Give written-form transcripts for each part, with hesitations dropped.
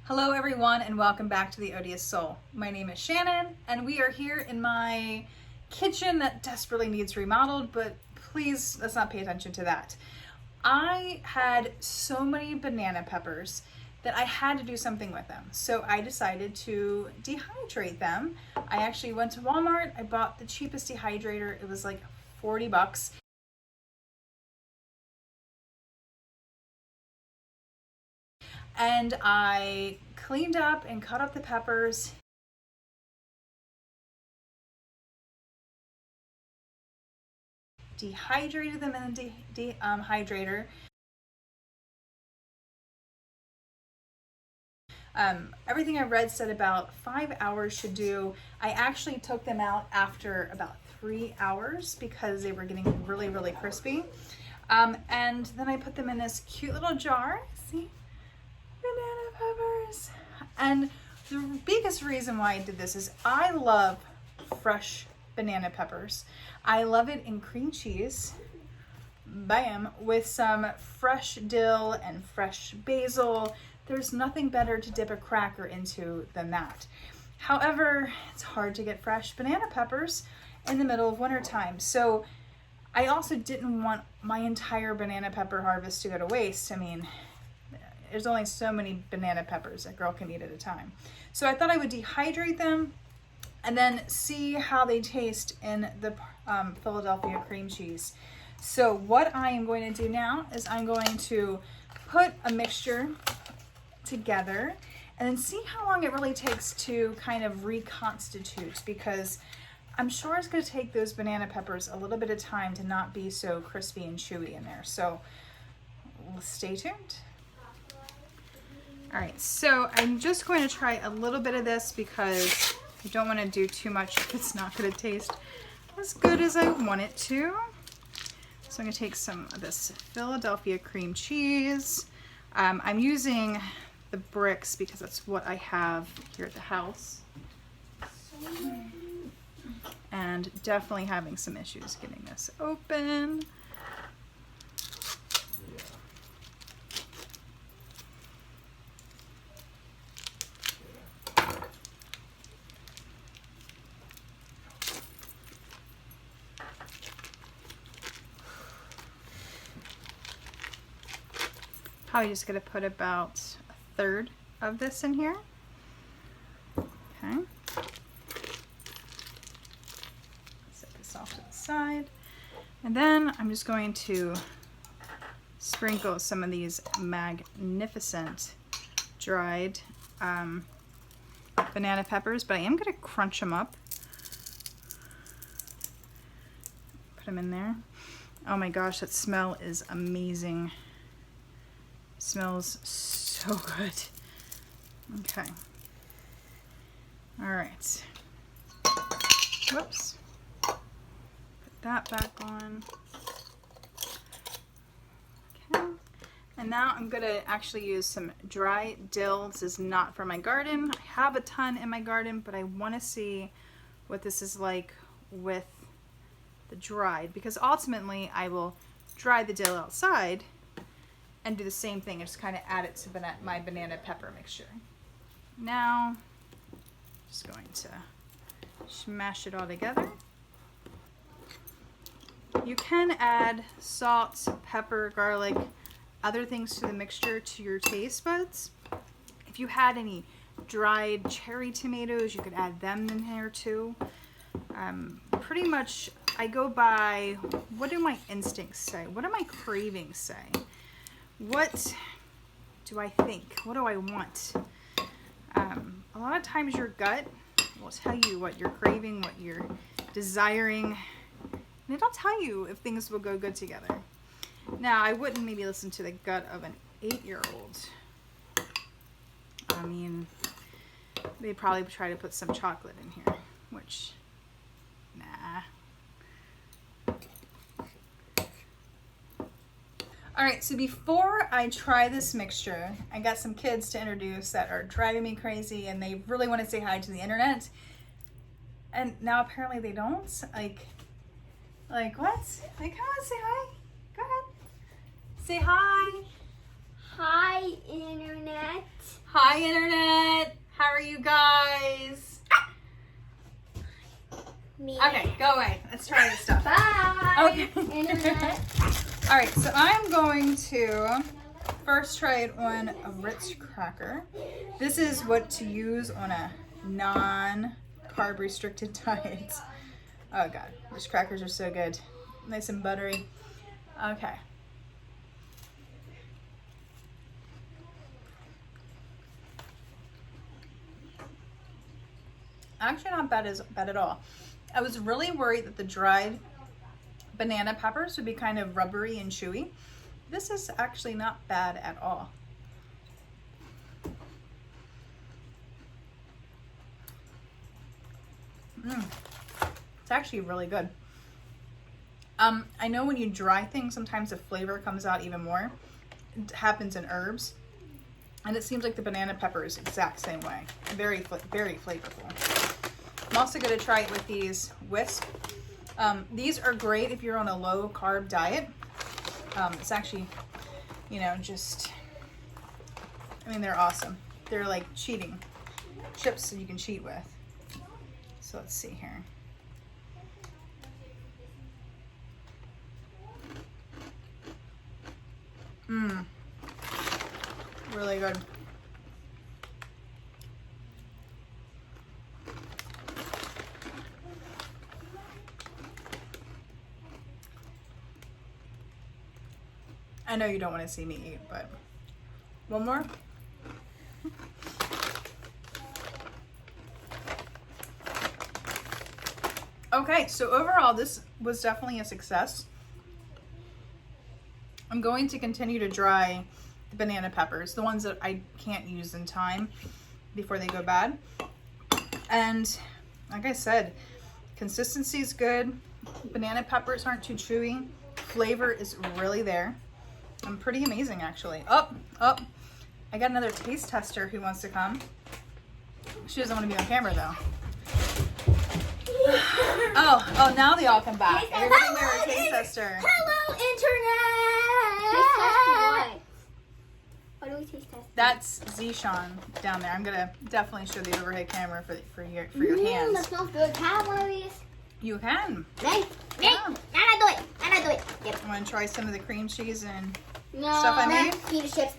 Hello everyone and welcome back to the Odious Soul. My name is Shannon and we are here in my kitchen that desperately needs remodeled, but please let's not pay attention to that. I had so many banana peppers that I had to do something with them. So I decided to dehydrate them. I actually went to Walmart, I bought the cheapest dehydrator. It was like 40 bucks. And I cleaned up and cut up the peppers. Dehydrated them in the dehydrator. Everything I read said about 5 hours should do. I actually took them out after about 3 hours because they were getting really, really crispy. And then I put them in this cute little jar. See? Banana peppers. And the biggest reason why I did this is I love fresh banana peppers. I love it in cream cheese, bam, with some fresh dill and fresh basil. There's nothing better to dip a cracker into than that. However, it's hard to get fresh banana peppers in the middle of wintertime. So I also didn't want my entire banana pepper harvest to go to waste. I mean, there's only so many banana peppers a girl can eat at a time. So I thought I would dehydrate them and then see how they taste in the Philadelphia cream cheese. So what I am going to do now is I'm going to put a mixture together and then see how long it really takes to kind of reconstitute, because I'm sure it's going to take those banana peppers a little bit of time to not be so crispy and chewy in there. So stay tuned. All right, so I'm just going to try a little bit of this because I don't want to do too much if it's not going to taste as good as I want it to. So I'm going to take some of this Philadelphia cream cheese. I'm using the bricks because that's what I have here at the house. And definitely having some issues getting this open. Probably just going to put about a third of this in here. Okay. Set this off to the side. And then I'm just going to sprinkle some of these magnificent dried banana peppers, but I am going to crunch them up. Put them in there. Oh my gosh, that smell is amazing. Smells so good. Okay. All right. Whoops. Put that back on. Okay. And now I'm gonna actually use some dry dill. This is not from my garden. I have a ton in my garden, but I wanna see what this is like with the dried, because ultimately I will dry the dill outside and do the same thing and just kind of add it to my banana pepper mixture. Now, just going to smash it all together. You can add salt, pepper, garlic, other things to the mixture to your taste buds. If you had any dried cherry tomatoes, you could add them in here too. Pretty much, I go by, what do my instincts say? What do my cravings say? What do I think? What do I want? A lot of times your gut will tell you what you're craving, what you're desiring, and it'll tell you if things will go good together. Now, I wouldn't maybe listen to the gut of an 8-year-old. I mean, they'd probably try to put some chocolate in here, which, nah. All right, so before I try this mixture, I got some kids to introduce that are driving me crazy and they really want to say hi to the internet. And now apparently they don't. Like what? Like, come on, say hi. Go ahead. Say hi. Hi, Internet. Hi, Internet. How are you guys? Me. Okay, go away. Let's try this stuff. Bye. Okay. Internet. All right, so I'm going to first try it on a Ritz cracker. This is what to use on a non-carb restricted diet. Oh God, these crackers are so good. Nice and buttery. Okay. Actually not bad at all. I was really worried that the dried banana peppers would be kind of rubbery and chewy. This is actually not bad at all. It's actually really good. I know when you dry things, sometimes the flavor comes out even more. It happens in herbs. And it seems like the banana pepper is the exact same way. Very flavorful. I'm also going to try it with these Wisp. These are great if you're on a low carb diet. It's actually, you know, just, I mean, they're awesome. They're like cheating chips that you can cheat with. So let's see here. Really good. I know you don't want to see me eat, but one more. Okay, so overall, this was definitely a success. I'm going to continue to dry the banana peppers, the ones that I can't use in time before they go bad. And like I said, consistency is good. Banana peppers aren't too chewy. Flavor is really there. Pretty amazing, actually. Oh, I got another taste tester who wants to come. She doesn't want to be on camera though. Oh, now they all come back. Everybody there a taste tester. Hello, Internet. Taste test what? What do we taste test? That's Zishan down there. I'm gonna definitely show the overhead camera for your hands. That smells good. Can I have one of these? You can. Hey, Yeah. and I do it. Yep. I want to try some of the cream cheese and No, stuff I made. that's pita chips.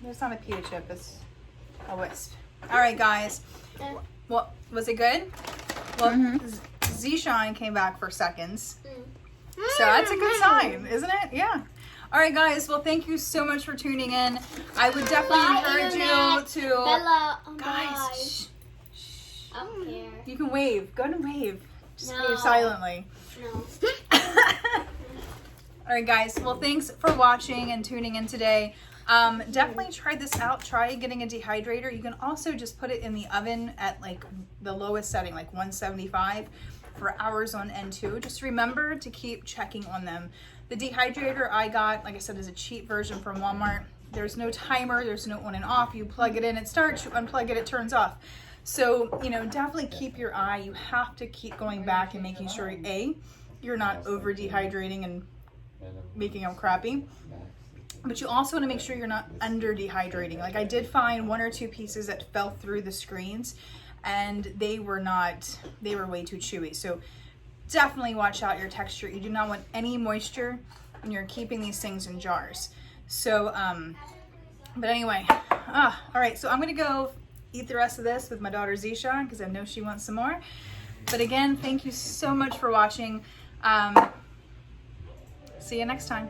It's not a pita chip. It's a Wisp. All right, guys. Well, was it good? Well, Zishan came back for seconds. So that's a good sign, isn't it? Yeah. All right, guys. Well, thank you so much for tuning in. I would definitely encourage you to... Bella, Guys, I don't care. you can wave. Go and wave. Just No. wave silently. No. All right, guys. Well, thanks for watching and tuning in today. Definitely try this out. Try getting a dehydrator. You can also just put it in the oven at like the lowest setting, like 175 for hours on end too. Just remember to keep checking on them. The dehydrator I got, like I said, is a cheap version from Walmart. There's no timer. There's no on and off. You plug it in, it starts. You unplug it, it turns off. So, you know, definitely keep your eye. You have to keep going back and making sure, A, you're not over dehydrating and making them crappy. But you also want to make sure you're not under dehydrating. Like I did find one or two pieces that fell through the screens and they were way too chewy. So definitely watch out your texture. You do not want any moisture when you're keeping these things in jars. So, but anyway, all right. So I'm going to go eat the rest of this with my daughter Zisha because I know she wants some more. But again, thank you so much for watching. See you next time.